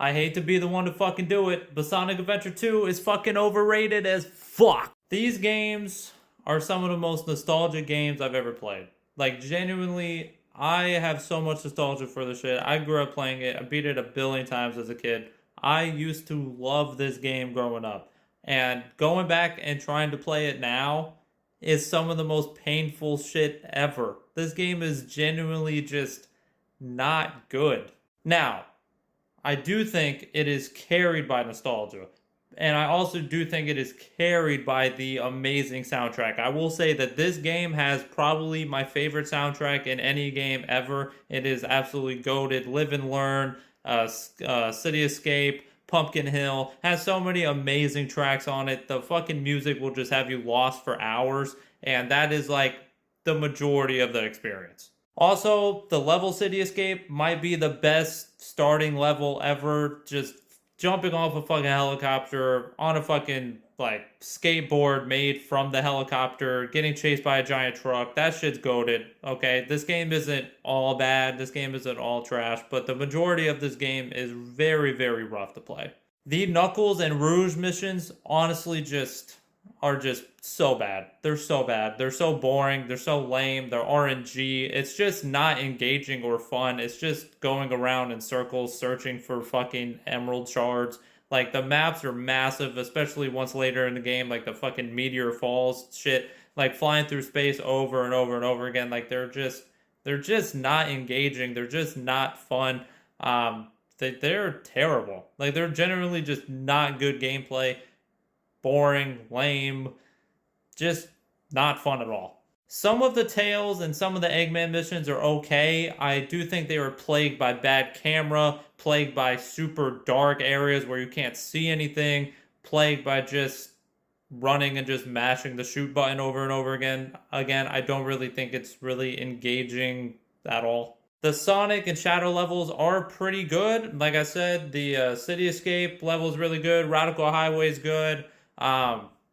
I hate to be the one to fucking do it, but Sonic Adventure 2 is fucking overrated as fuck. These games are some of the most nostalgic games I've ever played. Like, genuinely, I have so much nostalgia for this shit. I grew up playing it. I beat it a billion times as a kid. I used to love this game growing up. And going back and trying to play it now is some of the most painful shit ever. This game is genuinely just not good. Now, I do think it is carried by nostalgia. And I also do think it is carried by the amazing soundtrack. I will say that this game has probably my favorite soundtrack in any game ever. It is absolutely goated. Live and Learn, City Escape, Pumpkin Hill has so many amazing tracks on it. The fucking music will just have you lost for hours, and that is like the majority of the experience. Also, the level City Escape might be the best starting level ever. Just jumping off a fucking helicopter on a fucking like skateboard made from the helicopter, getting chased by a giant truck. That shit's goated. Okay, this game isn't all bad. This game isn't all trash, but the majority of this game is very, very rough to play. The Knuckles and Rouge missions honestly are just so bad. They're so bad. They're so boring. They're so lame. They're RNG. It's just not engaging or fun. It's just going around in circles searching for fucking emerald shards. Like, the maps are massive, especially once later in the game, like the fucking meteor falls shit, like flying through space over and over and over again. Like, they're just not engaging. They're just not fun. They're terrible. Like, they're generally just not good gameplay. Boring, lame, just not fun at all. Some of the Tails and some of the Eggman missions are okay. I do think they were plagued by bad camera, plagued by super dark areas where you can't see anything, plagued by just running and just mashing the shoot button over and over again. Again, I don't really think it's really engaging at all. The Sonic and Shadow levels are pretty good. Like I said, the City Escape level is really good. Radical Highway is good.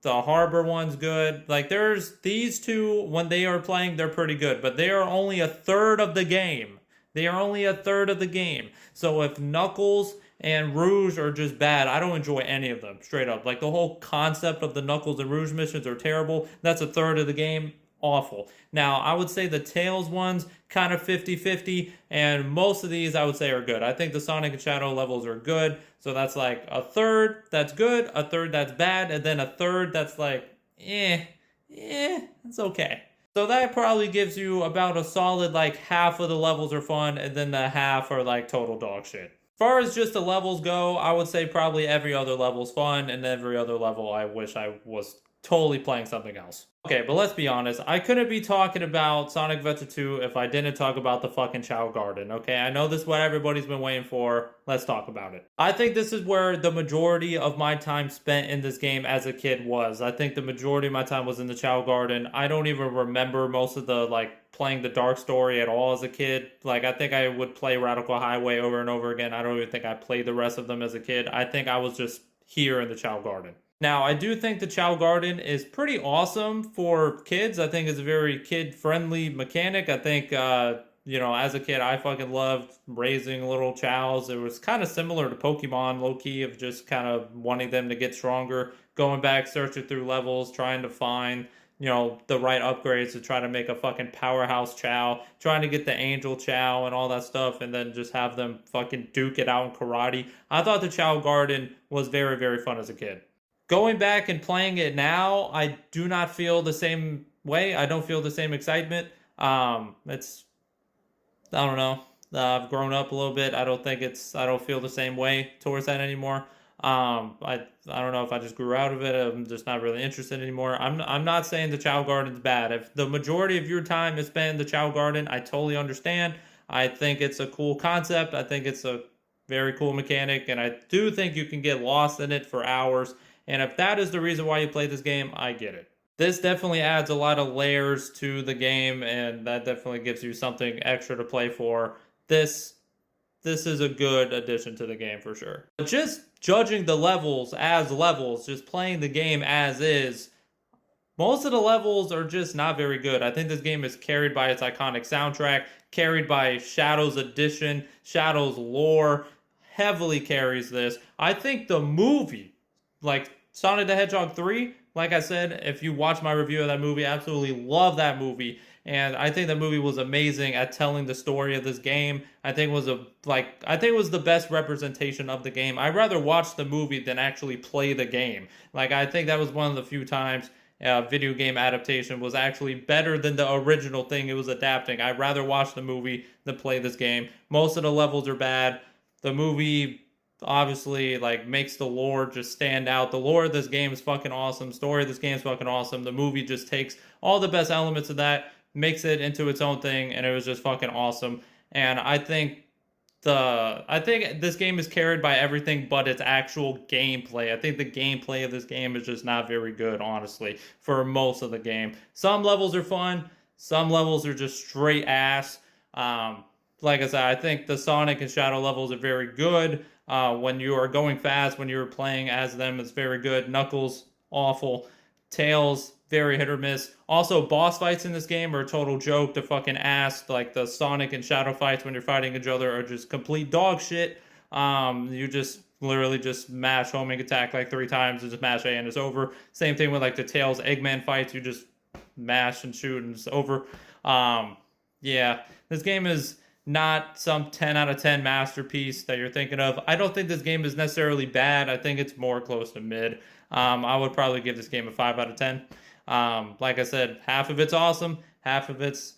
The Harbor one's good. Like, there's these two, when they are playing, they're pretty good, but they are only a third of the game. They are only a third of the game. So if Knuckles and Rouge are just bad, I don't enjoy any of them, straight up. Like, the whole concept of the Knuckles and Rouge missions are terrible. That's a third of the game. Awful. Now, I would say the Tails ones, kind of 50-50, and most of these I would say are good. I think the Sonic and Shadow levels are good, so that's like a third that's good, a third that's bad, and then a third that's like, it's okay. So that probably gives you about a solid like half of the levels are fun, and then the half are like total dog shit. As far as just the levels go, I would say probably every other level's fun, and every other level I wish I was totally playing something else. Okay, but let's be honest. I couldn't be talking about Sonic Adventure 2 if I didn't talk about the fucking Chao Garden, okay? I know this is what everybody's been waiting for. Let's talk about it. I think this is where the majority of my time spent in this game as a kid was. I think the majority of my time was in the Chao Garden. I don't even remember most of the, like, playing the Dark Story at all as a kid. Like, I think I would play Radical Highway over and over again. I don't even think I played the rest of them as a kid. I think I was just here in the Chao Garden. Now, I do think the Chao Garden is pretty awesome for kids. I think it's a very kid-friendly mechanic. I think, as a kid, I fucking loved raising little Chows. It was kind of similar to Pokemon, low-key, of just kind of wanting them to get stronger, going back, searching through levels, trying to find, the right upgrades to try to make a fucking powerhouse Chow, trying to get the Angel Chow and all that stuff, and then just have them fucking duke it out in karate. I thought the Chao Garden was very, very fun as a kid. Going back and playing it now, I do not feel the same way. I don't feel the same excitement. I don't know. I've grown up a little bit. I don't feel the same way towards that anymore. I don't know if I just grew out of it. I'm just not really interested anymore. I'm not saying the Chao Garden's bad. If the majority of your time is spent in the Chao Garden, I totally understand. I think it's a cool concept. I think it's a very cool mechanic, and I do think you can get lost in it for hours. And if that is the reason why you play this game, I get it. This definitely adds a lot of layers to the game, and that definitely gives you something extra to play for. This is a good addition to the game for sure. But just judging the levels as levels, just playing the game as is, most of the levels are just not very good. I think this game is carried by its iconic soundtrack, carried by Shadow's addition, Shadow's lore, heavily carries this. I think the movie, like Sonic the Hedgehog 3, like I said, if you watch my review of that movie, I absolutely love that movie. And I think that movie was amazing at telling the story of this game. I think it was the best representation of the game. I'd rather watch the movie than actually play the game. Like I think that was one of the few times video game adaptation was actually better than the original thing it was adapting. I'd rather watch the movie than play this game. Most of the levels are bad. The movie obviously like makes the lore just stand out. The lore of this game is fucking awesome. Story of this game is fucking awesome. The movie just takes all the best elements of that, makes it into its own thing, and it was just fucking awesome. And I think this game is carried by everything but its actual gameplay. I think the gameplay of this game is just not very good, honestly, for most of the game. Some levels are fun, some levels are just straight ass. Like I said, I think the Sonic and Shadow levels are very good. When you are going fast, when you're playing as them, it's very good. Knuckles, awful. Tails, very hit or miss. Also, boss fights in this game are a total joke. The fucking ass, like the Sonic and Shadow fights when you're fighting each other, are just complete dog shit. You just literally just mash homing attack like 3 times and just mash A and it's over. Same thing with like the Tails Eggman fights. You just mash and shoot and it's over. Yeah, this game is not some 10 out of 10 masterpiece that you're thinking of. I don't think this game is necessarily bad. I think it's more close to mid. I would probably give this game a 5 out of 10. Like I said, half of it's awesome, half of it's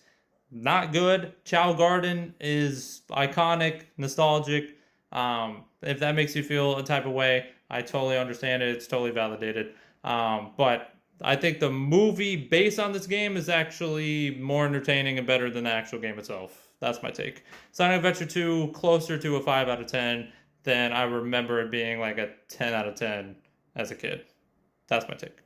not good. Chow Garden is iconic, nostalgic. If that makes you feel a type of way, I totally understand it. It's totally validated. But I think the movie based on this game is actually more entertaining and better than the actual game itself. That's my take. Sonic Adventure 2, closer to a 5 out of 10 than I remember it being like a 10 out of 10 as a kid. That's my take.